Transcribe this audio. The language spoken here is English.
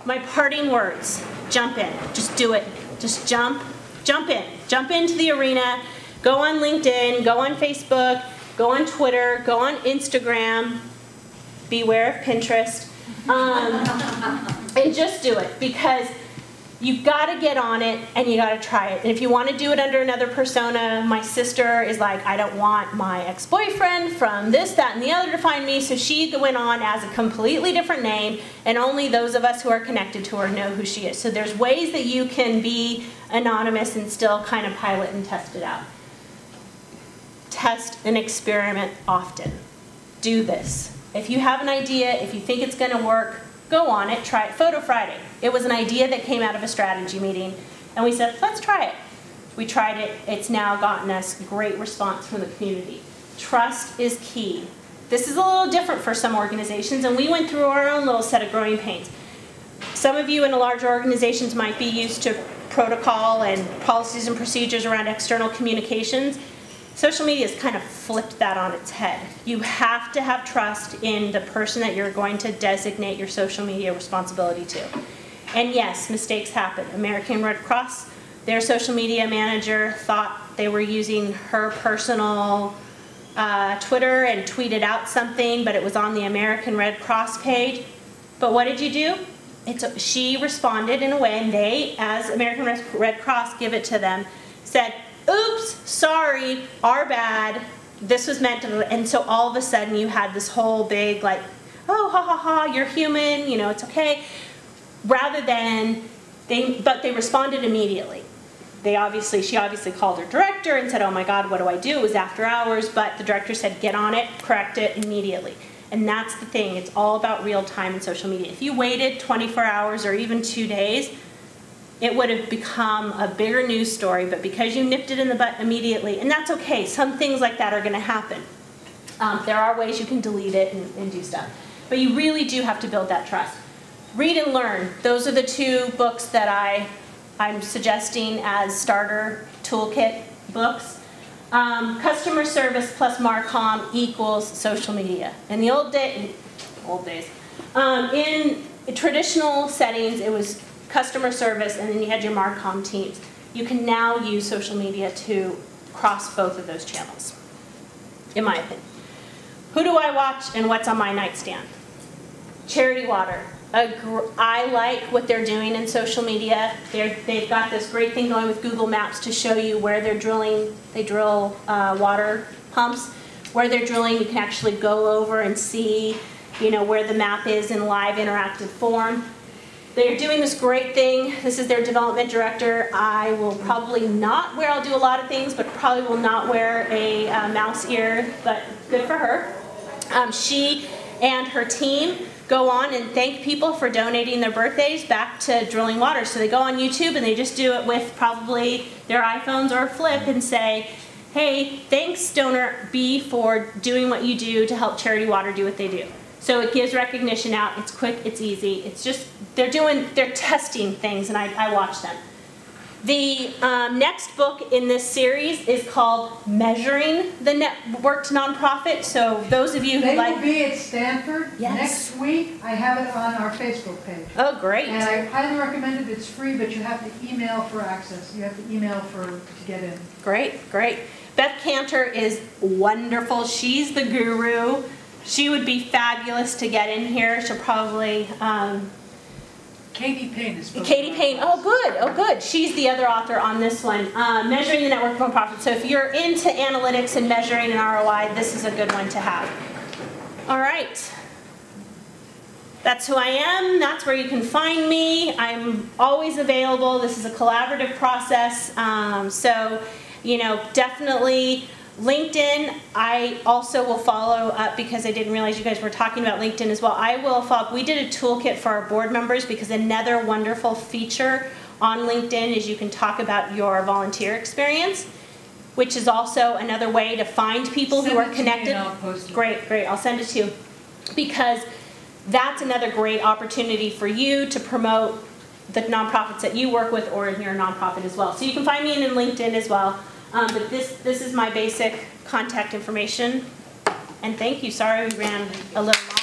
My parting words, jump in, just do it. Just jump in. Jump into the arena, go on LinkedIn, go on Facebook, go on Twitter, go on Instagram, beware of Pinterest, and just do it, because you've got to get on it and you got to try it. And if you want to do it under another persona, my sister is like, I don't want my ex-boyfriend from this, that, and the other to find me, so she went on as a completely different name, and only those of us who are connected to her know who she is. So there's ways that you can be anonymous and still kind of pilot and test it out. Test and experiment often. Do this. If you have an idea, if you think it's going to work, go on it, try it. Photo Friday. It was an idea that came out of a strategy meeting, and we said, let's try it. We tried it. It's now gotten us great response from the community. Trust is key. This is a little different for some organizations, and we went through our own little set of growing pains. Some of you in larger organizations might be used to protocol and policies and procedures around external communications. Social media has kind of flipped that on its head. You have to have trust in the person that you're going to designate your social media responsibility to. And yes, mistakes happen. American Red Cross, their social media manager thought they were using her personal Twitter and tweeted out something, but it was on the American Red Cross page. But what did you do? She responded in a way, and they, as American Red Cross, give it to them, said, oops, sorry, our bad, this was meant to, and so all of a sudden you had this whole big like, oh, ha ha ha, you're human, you know, it's okay. Rather than, but they responded immediately. She obviously called her director and said, oh my God, what do I do? It was after hours, but the director said, get on it, correct it immediately. And that's the thing, it's all about real time in social media. If you waited 24 hours or even 2 days, it would have become a bigger news story, but because you nipped it in the butt immediately, and that's okay, some things like that are going to happen. There are ways you can delete it and do stuff, but you really do have to build that trust. Read and learn. Those are the two books that I'm suggesting as starter toolkit books. Customer service plus Marcom equals social media. In the old days, in traditional settings, it was customer service, and then you had your Marcom teams. You can now use social media to cross both of those channels, in my opinion. Who do I watch and what's on my nightstand? Charity Water. I like what they're doing in social media. They've got this great thing going with Google Maps to show you where they're drilling. They drill water pumps. Where they're drilling, you can actually go over and see, you know, where the map is in live interactive form. They're doing this great thing. This is their development director. I will probably not wear, I'll do a lot of things, but probably will not wear a mouse ear, but good for her. She and her team go on and thank people for donating their birthdays back to drilling water. So they go on YouTube and they just do it with probably their iPhones or a flip and say, hey, thanks donor B for doing what you do to help Charity Water do what they do. So it gives recognition out, it's quick, it's easy, it's just, they're testing things, and I watch them. The next book in this series is called Measuring the Networked Nonprofit. So those of you who They will be at Stanford next week. I have it on our Facebook page. Oh, great. And I highly recommend it. It's free, but you have to email for access. You have to email to get in. Great, great. Beth Cantor is wonderful. She's the guru. She would be fabulous to get in here. She'll probably... Katie Payne is Katie Payne, oh good, oh good. She's the other author on this one, Measuring the Network of Nonprofits. So if you're into analytics and measuring an ROI, this is a good one to have. All right. That's who I am. That's where you can find me. I'm always available. This is a collaborative process. So, you know, definitely LinkedIn. I also will follow up because I didn't realize you guys were talking about LinkedIn as well. I will follow up. We did a toolkit for our board members because another wonderful feature on LinkedIn is you can talk about your volunteer experience, which is also another way to find people who are connected. I'll post it. Great, great. I'll send it to you because that's another great opportunity for you to promote the nonprofits that you work with or in your nonprofit as well. So you can find me in LinkedIn as well. But this is my basic contact information. And thank you. Sorry we ran a little long.